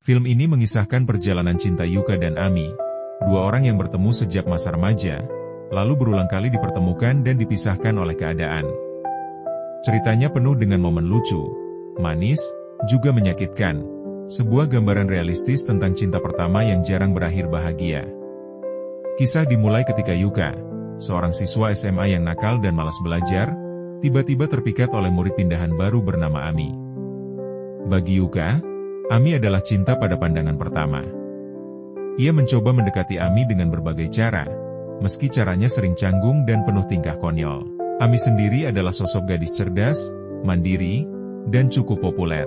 Film ini mengisahkan perjalanan cinta Yuka dan Ami, dua orang yang bertemu sejak masa remaja, lalu berulang kali dipertemukan dan dipisahkan oleh keadaan. Ceritanya penuh dengan momen lucu, manis, juga menyakitkan. Sebuah gambaran realistis tentang cinta pertama yang jarang berakhir bahagia. Kisah dimulai ketika Yuka, seorang siswa SMA yang nakal dan malas belajar, tiba-tiba terpikat oleh murid pindahan baru bernama Ami. Bagi Yuka, Ami adalah cinta pada pandangan pertama. Ia mencoba mendekati Ami dengan berbagai cara, meski caranya sering canggung dan penuh tingkah konyol. Ami sendiri adalah sosok gadis cerdas, mandiri, dan cukup populer.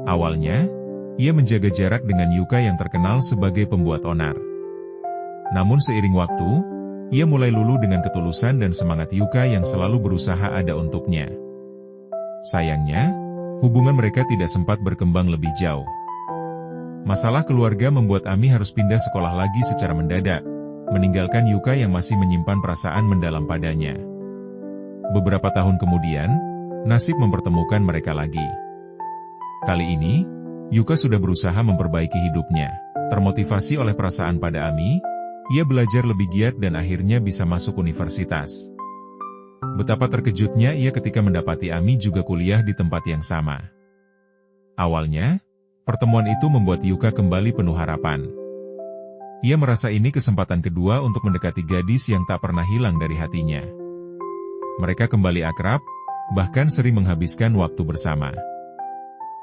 Awalnya, ia menjaga jarak dengan Yuka yang terkenal sebagai pembuat onar. Namun seiring waktu, ia mulai luluh dengan ketulusan dan semangat Yuka yang selalu berusaha ada untuknya. Sayangnya, hubungan mereka tidak sempat berkembang lebih jauh. Masalah keluarga membuat Ami harus pindah sekolah lagi secara mendadak, meninggalkan Yuka yang masih menyimpan perasaan mendalam padanya. Beberapa tahun kemudian, nasib mempertemukan mereka lagi. Kali ini, Yuka sudah berusaha memperbaiki hidupnya. Termotivasi oleh perasaan pada Ami, ia belajar lebih giat dan akhirnya bisa masuk universitas. Betapa terkejutnya ia ketika mendapati Ami juga kuliah di tempat yang sama. Awalnya, pertemuan itu membuat Yuka kembali penuh harapan. Ia merasa ini kesempatan kedua untuk mendekati gadis yang tak pernah hilang dari hatinya. Mereka kembali akrab, bahkan sering menghabiskan waktu bersama.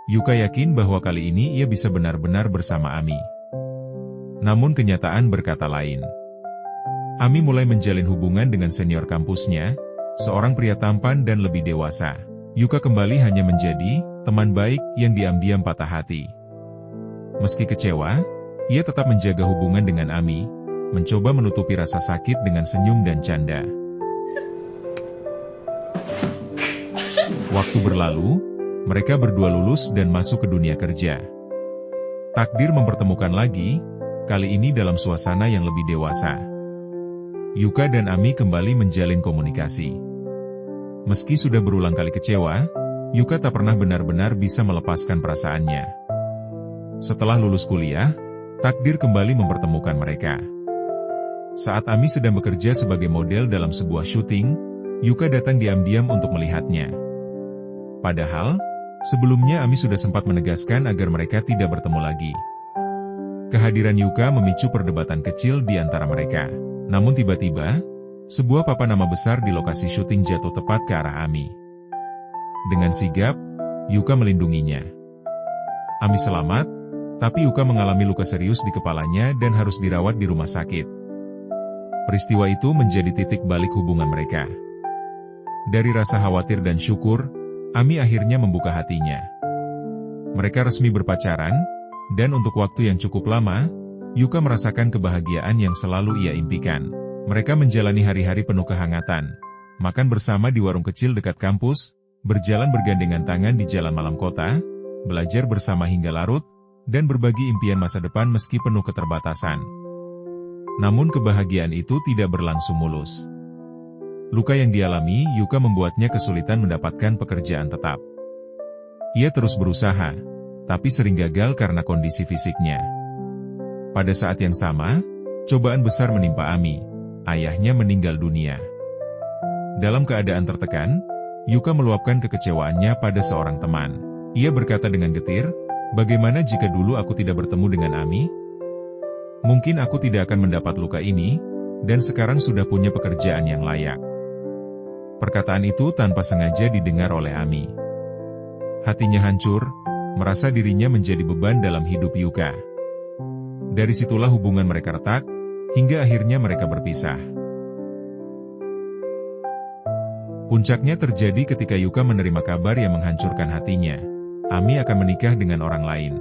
Yuka yakin bahwa kali ini ia bisa benar-benar bersama Ami. Namun kenyataan berkata lain. Ami mulai menjalin hubungan dengan senior kampusnya, seorang pria tampan dan lebih dewasa. Yuka kembali hanya menjadi teman baik yang diam-diam patah hati. Meski kecewa, ia tetap menjaga hubungan dengan Ami, mencoba menutupi rasa sakit dengan senyum dan canda. Waktu berlalu, mereka berdua lulus dan masuk ke dunia kerja. Takdir mempertemukan lagi, kali ini dalam suasana yang lebih dewasa. Yuka dan Ami kembali menjalin komunikasi. Meski sudah berulang kali kecewa, Yuka tak pernah benar-benar bisa melepaskan perasaannya. Setelah lulus kuliah, takdir kembali mempertemukan mereka. Saat Ami sedang bekerja sebagai model dalam sebuah syuting, Yuka datang diam-diam untuk melihatnya. Padahal, sebelumnya Ami sudah sempat menegaskan agar mereka tidak bertemu lagi. Kehadiran Yuka memicu perdebatan kecil di antara mereka. Namun tiba-tiba, sebuah papan nama besar di lokasi syuting jatuh tepat ke arah Ami. Dengan sigap, Yuka melindunginya. Ami selamat, tapi Yuka mengalami luka serius di kepalanya dan harus dirawat di rumah sakit. Peristiwa itu menjadi titik balik hubungan mereka. Dari rasa khawatir dan syukur, Ami akhirnya membuka hatinya. Mereka resmi berpacaran, dan untuk waktu yang cukup lama, Yuka merasakan kebahagiaan yang selalu ia impikan. Mereka menjalani hari-hari penuh kehangatan, makan bersama di warung kecil dekat kampus, berjalan bergandengan tangan di jalan malam kota, belajar bersama hingga larut, dan berbagi impian masa depan meski penuh keterbatasan. Namun kebahagiaan itu tidak berlangsung mulus. Luka yang dialami Yuka membuatnya kesulitan mendapatkan pekerjaan tetap. Ia terus berusaha, tapi sering gagal karena kondisi fisiknya. Pada saat yang sama, cobaan besar menimpa Ami. Ayahnya meninggal dunia. Dalam keadaan tertekan, Yuka meluapkan kekecewaannya pada seorang teman. Ia berkata dengan getir, "Bagaimana jika dulu aku tidak bertemu dengan Ami? Mungkin aku tidak akan mendapat luka ini, dan sekarang sudah punya pekerjaan yang layak." Perkataan itu tanpa sengaja didengar oleh Ami. Hatinya hancur, merasa dirinya menjadi beban dalam hidup Yuka. Dari situlah hubungan mereka retak, hingga akhirnya mereka berpisah. Puncaknya terjadi ketika Yuka menerima kabar yang menghancurkan hatinya. Ami akan menikah dengan orang lain.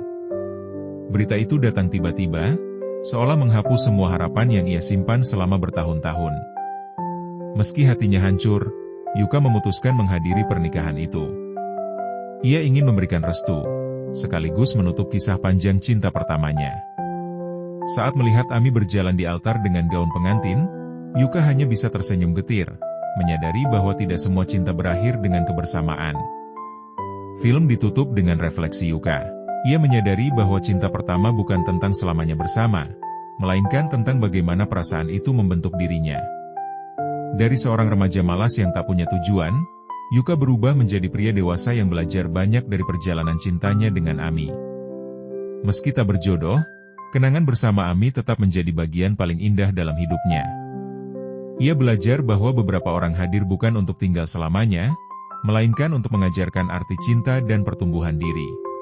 Berita itu datang tiba-tiba, seolah menghapus semua harapan yang ia simpan selama bertahun-tahun. Meski hatinya hancur, Yuka memutuskan menghadiri pernikahan itu. Ia ingin memberikan restu, sekaligus menutup kisah panjang cinta pertamanya. Saat melihat Ami berjalan di altar dengan gaun pengantin, Yuka hanya bisa tersenyum getir, menyadari bahwa tidak semua cinta berakhir dengan kebersamaan. Film ditutup dengan refleksi Yuka. Ia menyadari bahwa cinta pertama bukan tentang selamanya bersama, melainkan tentang bagaimana perasaan itu membentuk dirinya. Dari seorang remaja malas yang tak punya tujuan, Yuka berubah menjadi pria dewasa yang belajar banyak dari perjalanan cintanya dengan Ami. Meski tak berjodoh, kenangan bersama Ami tetap menjadi bagian paling indah dalam hidupnya. Ia belajar bahwa beberapa orang hadir bukan untuk tinggal selamanya, melainkan untuk mengajarkan arti cinta dan pertumbuhan diri.